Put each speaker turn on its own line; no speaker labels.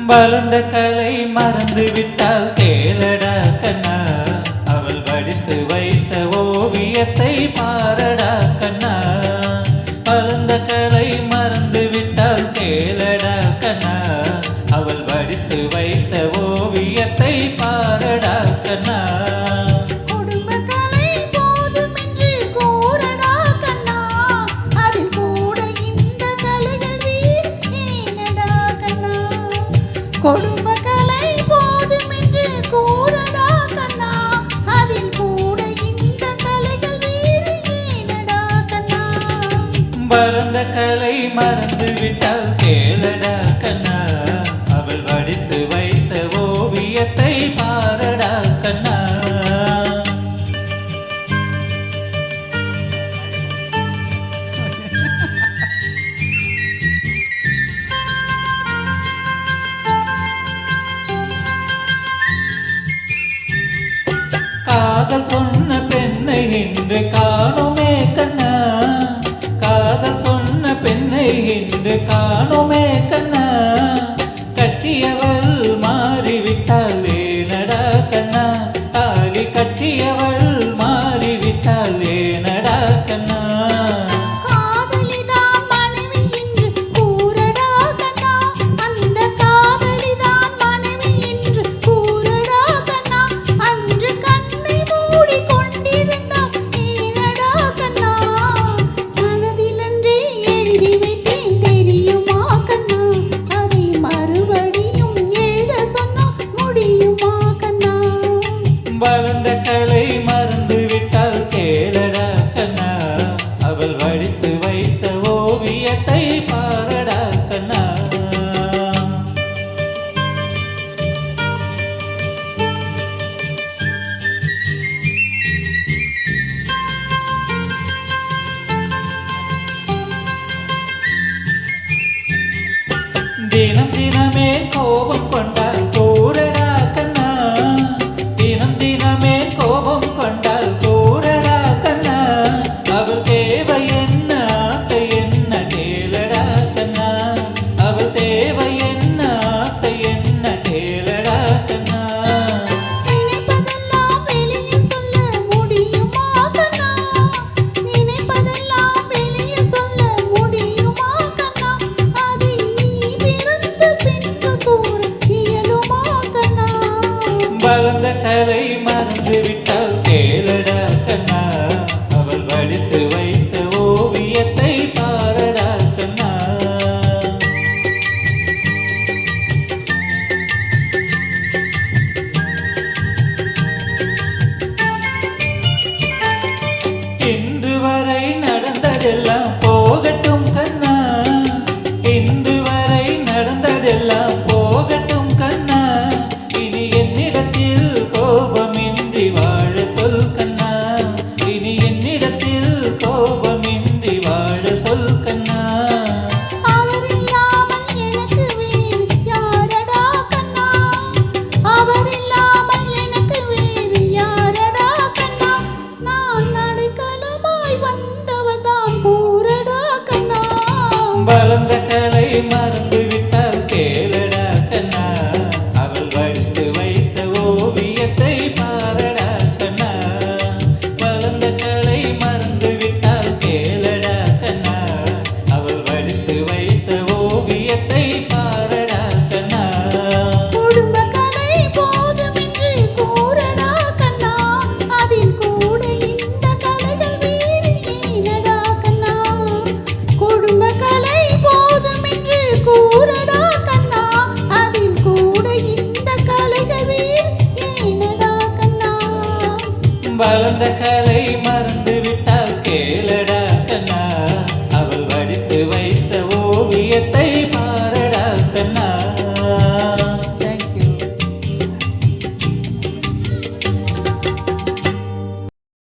வளர்ந்த கலை மறந்து விட்டால் கேளடா கண்ணா, அவள் வடித்து வைத்த ஓவியத்தை பாரடா கண்ணா. வளர்ந்த கலை மறந்து விட்டால் கேளடா கண்ணா, அவள் வடித்து வைத்த ஓவியத்தை பாரடா கண்ணா.
கொடும்ப கலை போதும் என்று கூறடா கண்ணா, அதில் கூட இந்த கலைகள் வேறு ஏனடா கண்ணா.
வளர்ந்த கலை மறந்து விட்டால் கேளடா கண்ணா, அவள் வடித்து வைத்த ஓவியத்தை பாரடா கண்ணா. காதல் சொன்ன பெண்ணை இன்று காணுமே கண்ணா, காதல் சொன்ன பெண்ணை இன்று காணுமே கண்ணா. கட்டியவள் மாறிவிட்டாள் ஏனடா கண்ணா, தாலி கட்டியவள் மாறிவிட்டாள் ஏனடா கண்ணா. வளர்ந்த கலை மறந்து விட்டால் கேளடா கண்ணா, அவள் வடித்து வைத்த ஓவியத்தை பாரடா கண்ணா. தினம் தினமே கோபம் கொண்டால் கூறடா கண்ணா, தினம் தினமே கோபம் கொண்டால் கூறடா கண்ணா. அவள் தேவை என்ன ஆசை என்ன கேளடா கண்ணா, அவள் தேவை என்ன ஆசை என்ன கேளடா கண்ணா.
நினைப்பதெல்லாம் வெளியில் சொல்ல முடியுமா கண்ணா, நினைப்பதெல்லாம் வெளியில் சொல்ல முடியுமா கண்ணா. அதை நீ பிறந்த பின்பு கூற இயலுமா கண்ணா.
வளர்ந்த கலை மறந்து விட்டால் கேளடா கண்ணா, அவள் வடித்து வைத்த ஓவியத்தை பாரடா கண்ணா. இன்று வரை நடந்ததெல்லாம் போகட்டும் கண்ணா, இன்று வரை நடந்ததெல்லாம் போகட்டும் கண்ணா. இனி என்னிடத்தில் கோபமின்றி வாழ சொல் கண்ணா, இனி என்னிடத்தில் கோபமின்றி வாழ சொல் கண்ணா.
அவர் இல்லாமல் எனக்கு வேறு யாரடா கண்ணா, அவர் இல்லாமல் எனக்கு வேறு யாரடா கண்ணா. நான் நடுக்கலமாய் வந்தவள் தான் கூறடா கண்ணா.
வளர்ந்த கலை மறந்து விட்டால் கேளடா கண்ணா, அவள் வடித்து வைத்த ஓவியத்தை பாரடா கண்ணா. வளர்ந்த கலை மறந்து விட்டால் கேளடா கண்ணா, அவள் வடித்து வைத்த ஓவியத்தை பாரடா கண்ணா.
குடும்ப கலை போதும் என்று கூறடா கண்ணா, அதில் கூட இந்த கலைகள் வேறு ஏனடா கண்ணா. குடும்ப கலை போதும் என்று கூறடா கண்ணா, அதில் கூட இந்த கலைகள் வேறு ஏனடா கண்ணா.
வளர்ந்த கலை மறந்து